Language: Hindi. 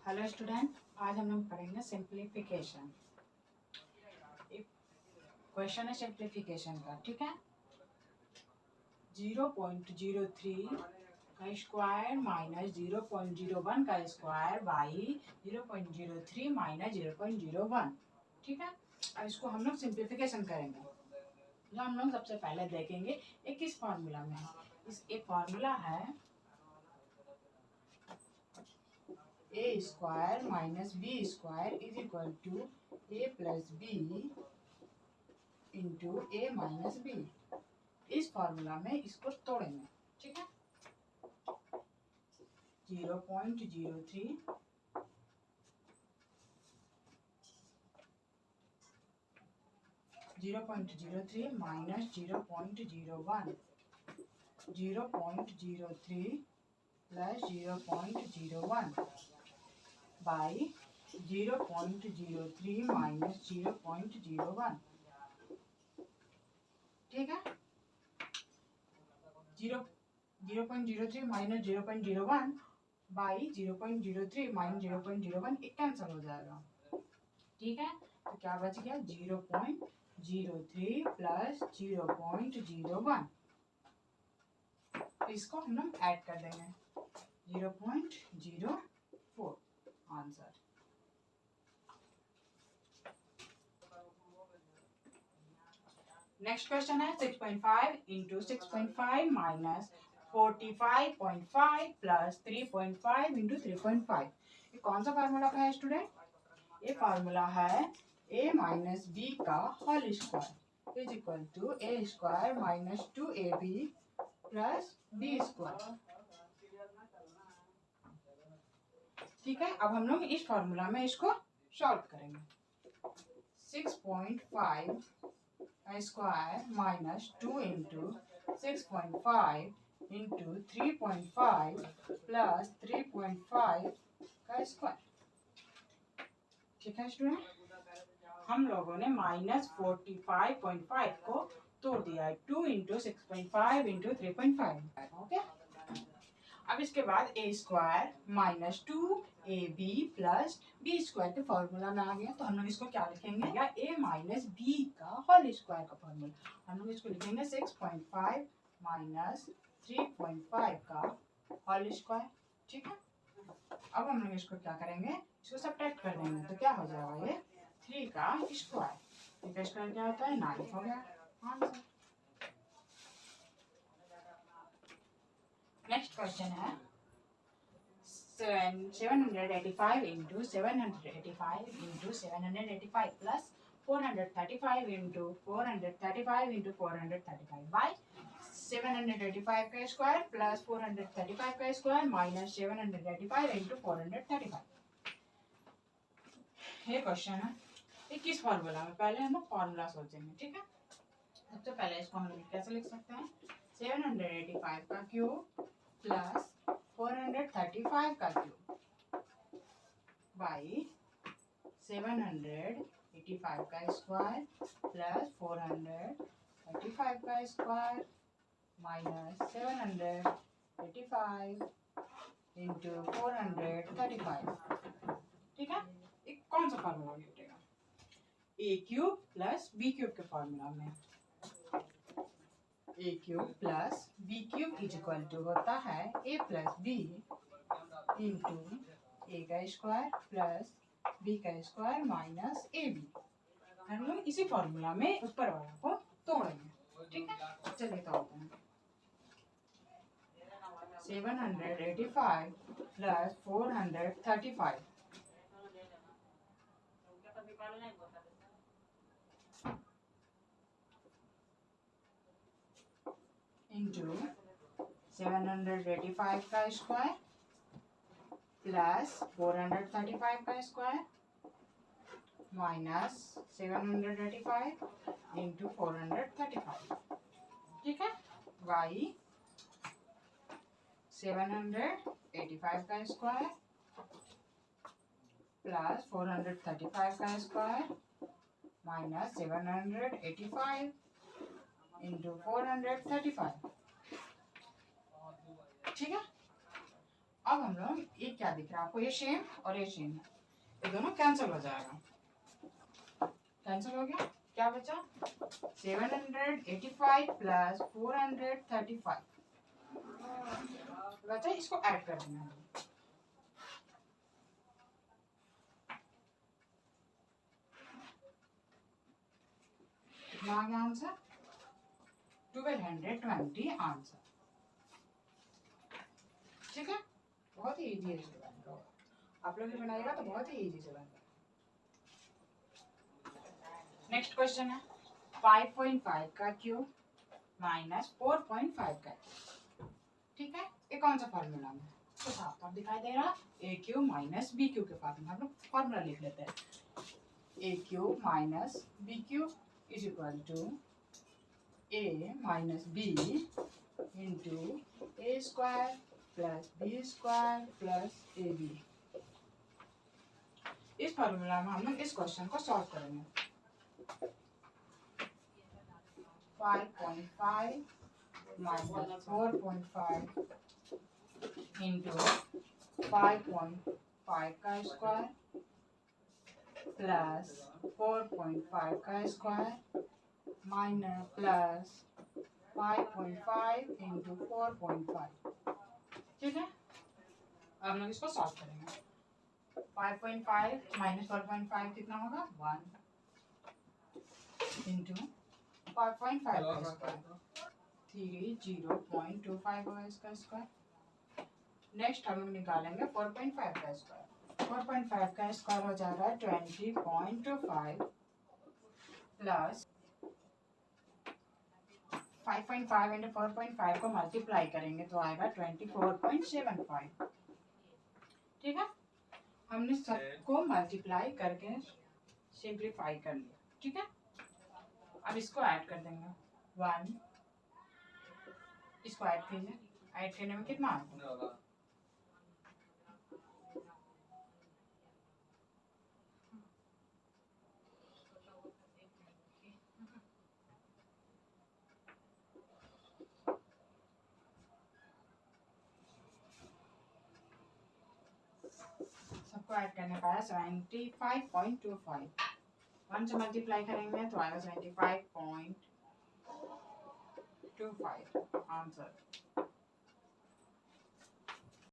हेलो स्टूडेंट, आज हम लोग पढ़ेंगे सिंप्लीफिकेशन। एक क्वेश्चन है सिंप्लीफिकेशन का, ठीक है। 0.03 का स्क्वायर माइनस 0.01 का स्क्वायर बाई 0.03 माइनस 0.01, ठीक है। अब इसको हम लोग सिंप्लीफिकेशन करेंगे। जो हम लोग सबसे पहले देखेंगे एक किस फॉर्मूला में है। एक फॉर्मूला है A square minus B square is equal to A plus B into A minus B. इस फॉर्मूला में इसको तोड़ेंगे, ठीक है। 0.03 माइनस 0.01, 0.03 प्लस 0.01 बाई 0.03 माइनस 0.01, ठीक है। 0.03 माइनस 0.01 बाई 0.03 माइनस 0.01 एक कैंसिल हो जाएगा, ठीक है। तो क्या बच गया 0.03 प्लस 0.01। इसको हम लोग ऐड कर देंगे 0.04 आंसर। नेक्स्ट क्वेश्चन है 6.5 इंटू 6.5 माइनस 45.5 प्लस 3.5 इंटू 3.5। ये कौन सा फार्मूला का है स्टूडेंट? ये फार्मूला है a माइनस बी का whole square is equal to a square minus 2ab plus B square, ठीक है। अब हम लोग इस फॉर्मूला में इसको सॉल्व करेंगे। 6.5 का square minus 2 into 6.5 into 3.5 plus 3.5 का स्क्वायर, ठीक है स्टूडेंट। हम लोगों ने माइनस 45.5 को तोड़ दिया है 2 इंटू 6.5 इंटू 3.5, ओके। अब इसके बाद A square minus 2ab plus B square के फॉर्मूला में आ गया, तो हम लोग इसको क्या लिखेंगे? या ए माइनस बी का होल स्क्वायर का फॉर्मूला हम लोग इसको लिखेंगे 6.5 माइनस 3.5 का होल स्क्वायर, ठीक है। अब हम लोग इसको क्या करेंगे? इसको सब्ट्रैक्ट कर देंगे, तो क्या हो जाएगा? ये 3 का स्क्वायर, 3 का स्क्वायर क्या होता है? 9 हो गया आंसर। नेक्स्ट क्वेश्चन है 785 into 785 into 785 plus 435 into 435 into 435 by 785 का स्क्वायर प्लस 435 का स्क्वायर माइनस 785 इंटू 435। ये क्वेश्चन है ये किस फॉर्मूला में? पहले हम लोग फॉर्मूला सोचेंगे, ठीक है। सबसे पहले इसको हम लोग कैसे लिख सकते हैं? 785 का क्यूब प्लस 435 का क्यूब बाई 785 का स्क्वायर प्लस 435 का स्क्वायर माइनस 785 इंटू 435, ठीक है। एक कौन सा फार्मूला मिलेगा? A cube plus B cube के फार्मूला में A cube plus B cube is equal to होता है A plus B into A का स्क्वायर प्लस बी का स्क्वायर माइनस ए बी। हम लोग इसी फॉर्मूला में ऊपर वाला को तोड़ेंगे, ठीक है। चलिए तोड़ते हैं। 785 प्लस 435 इंटू 785 का स्क्वायर प्लस 435 का स्क्वायर माइनस 785 इंटू 435, ठीक है। बाई 785 का स्क्वायर प्लस 435 का स्क्वायर माइनस 785 इंटू 435, ठीक है। अब हम लोग ये क्या दिख रहा है आपको, ये सेम और ये सेम, ये दोनों कैंसिल हो जाएगा, कैंसिल हो गया, क्या बचा 785 प्लस 435 बचा, इसको ऐड कर देना है। कितना आ गया आंसर 1220 आंसर। ठीक है, बहुत ही इजी है, आप लोग भी बनाइएगा तो बहुत ही इजी से बनेगा। नेक्स्ट क्वेश्चन है 5.5 का क्यूब माइनस 4.5 का, ठीक है, ये कौन सा फॉर्मूला में तो साफ साफ दिखाई दे रहा, A cube minus B cube के फॉर्मूला, हम लोग फॉर्मूला लिख लेते हैं, A cube minus B cube is equal to A minus B into A square plus B square plus A B. इस फॉर्मूला में हम लोग इस क्वेश्चन को सॉल्व करेंगे। 5.5 minus 4.5 into 5.5 का स्क्वायर प्लस 4.5 का स्क्वायर माइनस प्लस 5.5 into 4.5। ठीक है, अब हम लोग इसको सॉल्व करेंगे। 5.5 माइनस 4.5 कितना होगा 1 इंटू 5.5 का स्क्वायर 30.25 होगा इसका स्क्वायर। नेक्स्ट हम लोग निकालेंगे 4.5 का स्क्वायर, 4.5 का स्क्वायर हो जाएगा 20.25 प्लस 5.5 इंटू 4.5 को मल्टीप्लाई करेंगे तो आएगा 24.75। ठीक है, हमने सबको मल्टीप्लाई करके सिंप्लीफाई कर लिया। ठीक है, अब इसको ऐड कर देंगे 1, इसको ऐड कीजिए, ऐड करने में कितना आएगा सबको ऐड करने का 75.25, 1 से मल्टीप्लाई करेंगे तो आएगा 75.25 आंसर।